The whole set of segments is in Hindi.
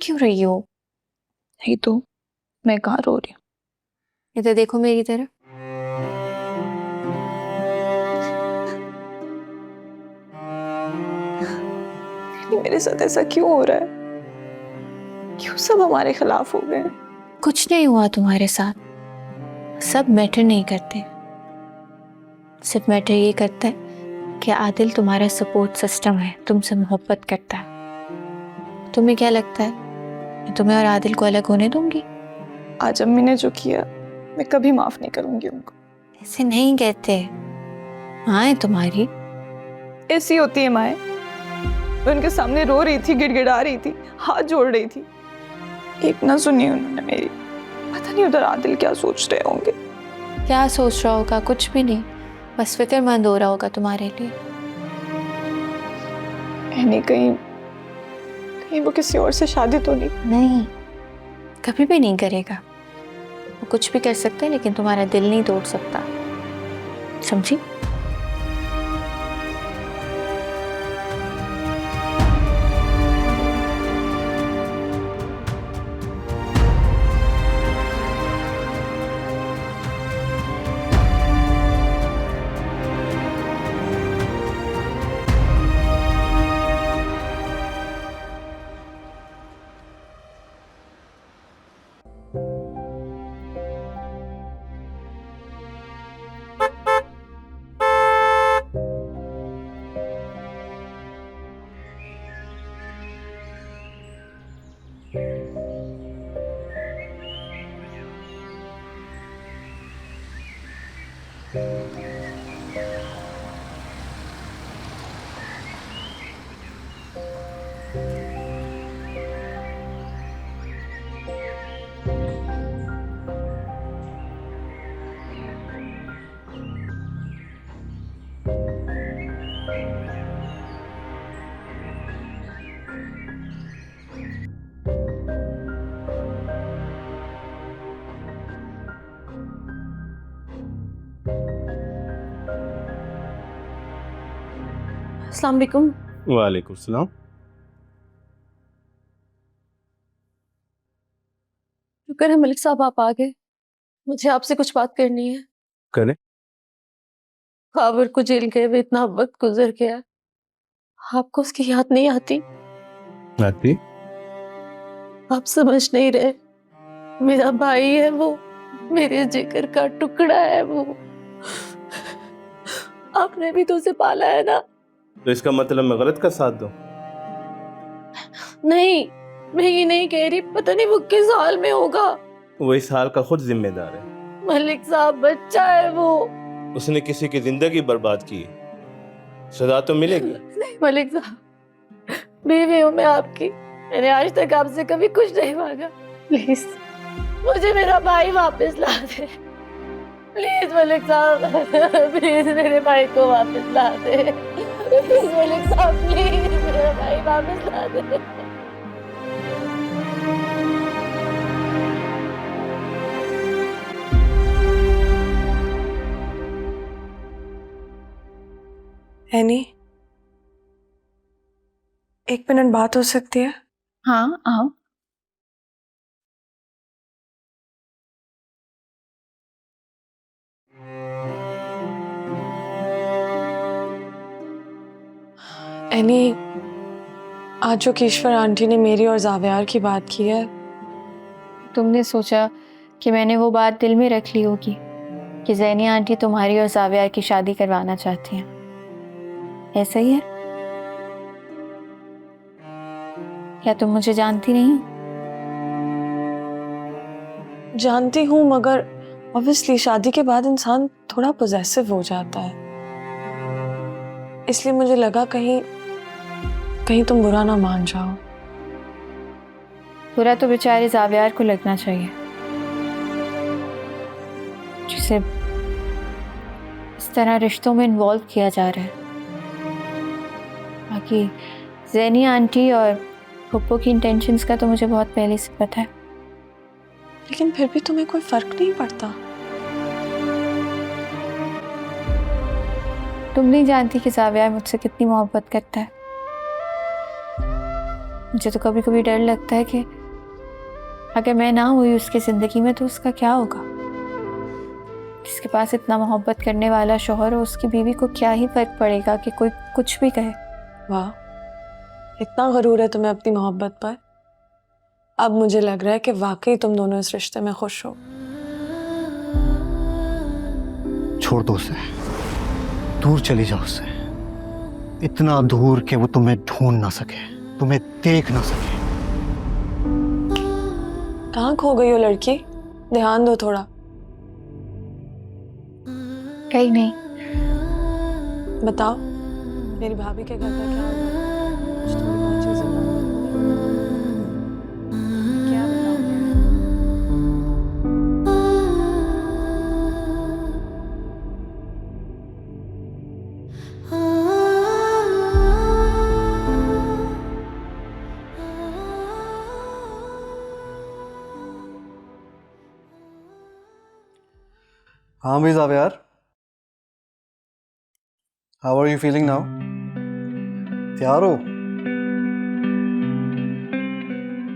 क्यों रही हो? नहीं तो मैं कहाँ रो रही हूँ। इधर देखो मेरी तरफ। मेरे साथ ऐसा क्यों हो रहा है? क्यों सब हमारे खिलाफ हो गए? कुछ नहीं हुआ तुम्हारे साथ, सब मैटर नहीं करते। सिर्फ मैटर ये करता है कि आदिल तुम्हारा सपोर्ट सिस्टम है, तुमसे मोहब्बत करता है। तुम्हें क्या लगता है मैं तुम्हें और आदिल को अलग होने दूंगी? आज अम्मी ने जो किया मैं कभी माफ नहीं करूंगी उनको। ऐसे नहीं कहते, माँ है तुम्हारी। ऐसी होती है माए। मैं उनके सामने रो रही थी, गिड़गिड़ा रही थी, हाथ जोड़ रही थी, एक ना सुनी उन्होंने मेरी। पता नहीं उधर आदिल क्या सोच रहे होंगे। क्या सोच रहा होगा? कुछ भी नहीं, बस फिक्रमंद हो रहा होगा तुम्हारे लिए। नहीं, कहीं कहीं वो किसी और से शादी तो नहीं, कभी भी नहीं करेगा। वो कुछ भी कर सकता है लेकिन तुम्हारा दिल नहीं तोड़ सकता, समझी? अस्सलाम वालेकुम। वालेकुम सलाम। शुक्र है मलिक साहब आप आ गए। मुझे आपसे कुछ बात करनी है। करें। बाबर को जेल गए हुए इतना वक्त गुजर गया, आपको उसकी याद नहीं आती? आती। आप समझ नहीं रहे। मेरा भाई है वो, मेरे जिगर का टुकड़ा है वो। आपने भी तो उसे पाला है ना? तो इसका मतलब मैं गलत का साथ दूं? नहीं, मैं ये नहीं कह रही, पता नहीं वो किस हाल में होगा। वो इस हाल का खुद जिम्मेदार है। मलिक साहब बच्चा है वो। उसने किसी की जिंदगी बर्बाद की, सजा तो मिलेगी। नहीं मलिक साहब, बीवी हूँ मैं आपकी, मैंने आज तक आपसे कभी कुछ नहीं मांगा। प्लीज मुझे मेरा भाई वापस ला दे। प्लीज मलिक साहब, प्लीज मेरे भाई को वापस ला दे। प्लीज मलिक साहब, प्लीज मेरा भाई वापस ला दे। एनी, एक मिनट बात हो सकती है? हाँ आओ। एनी, आज जो केशवर आंटी ने मेरी और जावियार की बात की है, तुमने सोचा कि मैंने वो बात दिल में रख ली होगी कि ज़ैनी आंटी तुम्हारी और ज़ावियार की शादी करवाना चाहती हैं, ऐसा ही है? क्या तुम मुझे जानती नहीं हो? जानती हूँ, मगर ऑब्वियसली शादी के बाद इंसान थोड़ा पोजेसिव हो जाता है, इसलिए मुझे लगा कहीं कहीं तुम बुरा ना मान जाओ। बुरा तो बेचारे ज़ावियार को लगना चाहिए, जिसे इस तरह रिश्तों में इन्वॉल्व किया जा रहा है। बाकी ज़ैनी आंटी और पप्पो की इंटेंशंस का तो मुझे बहुत पहले से पता है। लेकिन फिर भी तुम्हें कोई फर्क नहीं पड़ता? तुम नहीं जानती कि ज़ावियार मुझसे कितनी मोहब्बत करता है। मुझे तो कभी कभी डर लगता है कि अगर मैं ना हुई उसकी ज़िंदगी में तो उसका क्या होगा। जिसके पास इतना मोहब्बत करने वाला शौहर हो, उसकी बीवी को क्या ही फर्क पड़ेगा कि कोई कुछ भी कहे। वाह, इतना गरूर है तुम्हें अपनी मोहब्बत पर। अब मुझे लग रहा है कि वाकई तुम दोनों इस रिश्ते में खुश हो। छोड़ दो उसे, दूर चली जाओ उससे, इतना दूर कि वो तुम्हें ढूंढ ना सके, तुम्हें देख ना सके। कहाँ खो गई हो लड़की? ध्यान दो थोड़ा। कहीं नहीं। बताओ, मेरी भाभी के घर का क्या हुआ? कुछ थोड़ी बहुत चीजें क्या बताओगे? हाँ भी जावे यार, how are you feeling now? तैयार हो?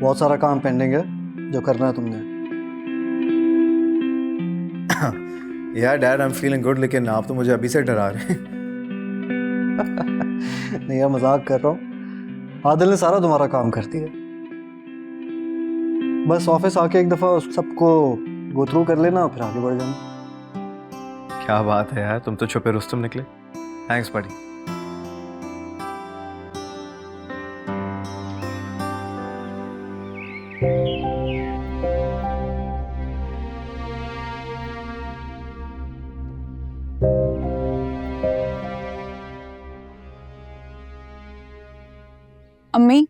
बहुत सारा काम पेंडिंग है जो करना है तुमने। यार dad I am feeling good, लेकिन आप तो मुझे अभी से डरा रहे हैं। नहीं यार, मजाक कर रहा हूँ। आदिल ने सारा तुम्हारा काम कर दिया, बस ऑफिस आके एक दफ़ा सबको गो थ्रू कर लेना, फिर आगे बढ़ जाना। क्या बात है यार, तुम तो छुपे रुस्तम निकले। थैंक्स बड़ी। अम्मी,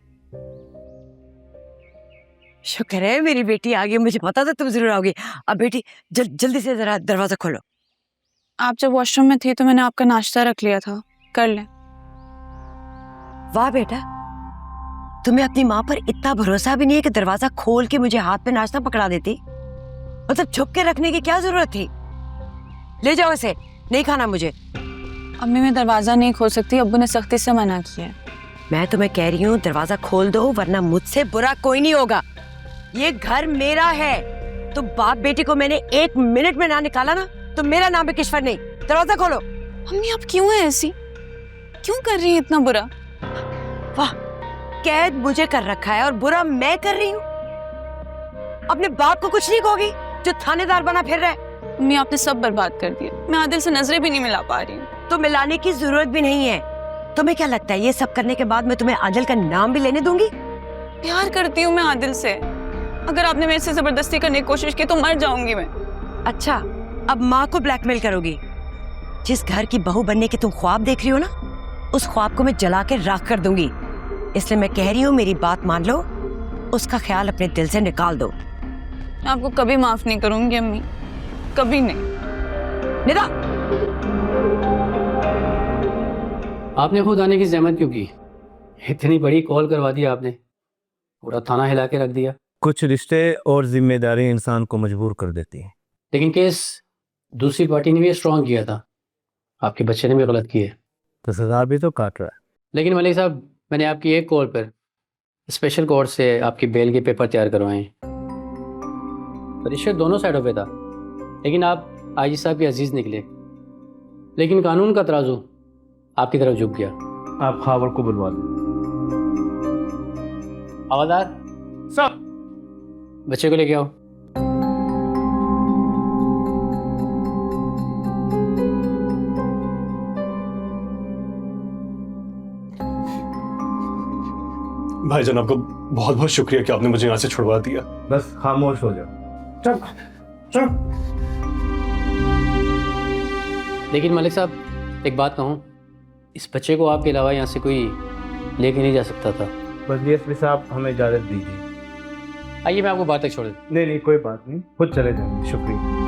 शुक्र है मेरी बेटी आ गई। मुझे पता था तुम जरूर आओगी। अब बेटी जल्दी से जरा दरवाजा खोलो। आप जब वॉशरूम में थी तो मैंने आपका नाश्ता रख लिया था, कर लें। वाह बेटा, तुम्हें अपनी माँ पर इतना भरोसा भी नहीं है कि दरवाजा खोल के मुझे हाथ पे नाश्ता पकड़ा देती। मतलब छुप के रखने की क्या जरूरत थी? ले जाओ इसे, नहीं खाना मुझे। अम्मी, मैं दरवाजा नहीं खोल सकती, अब्बू ने सख्ती से मना किया है। मैं तुम्हें कह रही हूँ दरवाजा खोल दो, वरना मुझसे बुरा कोई नहीं होगा। ये घर मेरा है। तो बाप बेटी को मैंने 1 मिनट में ना निकाला ना, तो मेरा नाम भी किश्वर नहीं। दरवाजा खोलो। अम्मी, आप क्यों है ऐसी? क्यों कर रही है इतना बुरा? वाह, कैद मुझे कर रखा है और बुरा मैं कर रही हूँ। अपने बाप को कुछ नहीं कहोगी जो थानेदार बना फिर रहा है? अम्मी, आपने सब बर्बाद कर दिया। मैं आदिल से नजरें भी नहीं मिला पा रही हूँ। तो मिलाने की जरूरत भी नहीं है। तुम्हें क्या लगता है ये सब करने के बाद मैं तुम्हें आदिल का नाम भी लेने दूंगी? प्यार करती हूँ मैं आदिल से। अगर आपने मेरे से जबरदस्ती करने की कोशिश की तो मर जाऊंगी मैं। अच्छा, अब माँ को ब्लैकमेल करोगी? जिस घर की बहू बनने के तुम ख्वाब देख रही हो ना, उस ख्वाब को मैं जला के राख कर दूंगी। इसलिए मैं कह रही हूँ मेरी बात मान लो, उसका ख्याल अपने दिल से निकाल दो। मैं आपको कभी माफ नहीं करूंगी अम्मी, कभी नहीं। निदा, आपने खुद आने की जहमत क्यों की? इतनी बड़ी कॉल करवा दी आपने, पूरा थाना हिला के रख दिया। कुछ रिश्ते और जिम्मेदारी इंसान को मजबूर कर देती है। लेकिन केस दूसरी पार्टी ने भी स्ट्रॉन्ग किया था, आपके बच्चे ने भी गलत किए, तो सजा भी तो काट रहा है। लेकिन मलिक साहब, मैंने आपकी एक कॉल पर स्पेशल कोर्ट से आपकी बेल के पेपर तैयार करवाए हैं। रिश्ते दोनों साइडों पे था, लेकिन आप आईजी साहब के अजीज निकले। लेकिन कानून का तराजू आपकी तरफ झुक गया। आप खावर को बुलवा लो। हवालदार सब बच्चे को लेके आओ। भाईजान, आपका बहुत बहुत शुक्रिया कि आपने मुझे यहाँ से छुड़वा दिया। बस खामोश हो जाओ। चल चल। लेकिन मलिक साहब, एक बात कहूँ, इस बच्चे को आपके अलावा यहाँ से कोई लेके नहीं जा सकता था। बस डीएसपी साहब, हमें इजाज़त दीजिए। आइए मैं आपको बात तक छोड़ दूँ। नहीं, कोई बात नहीं, खुद चले जाएंगे। शुक्रिया।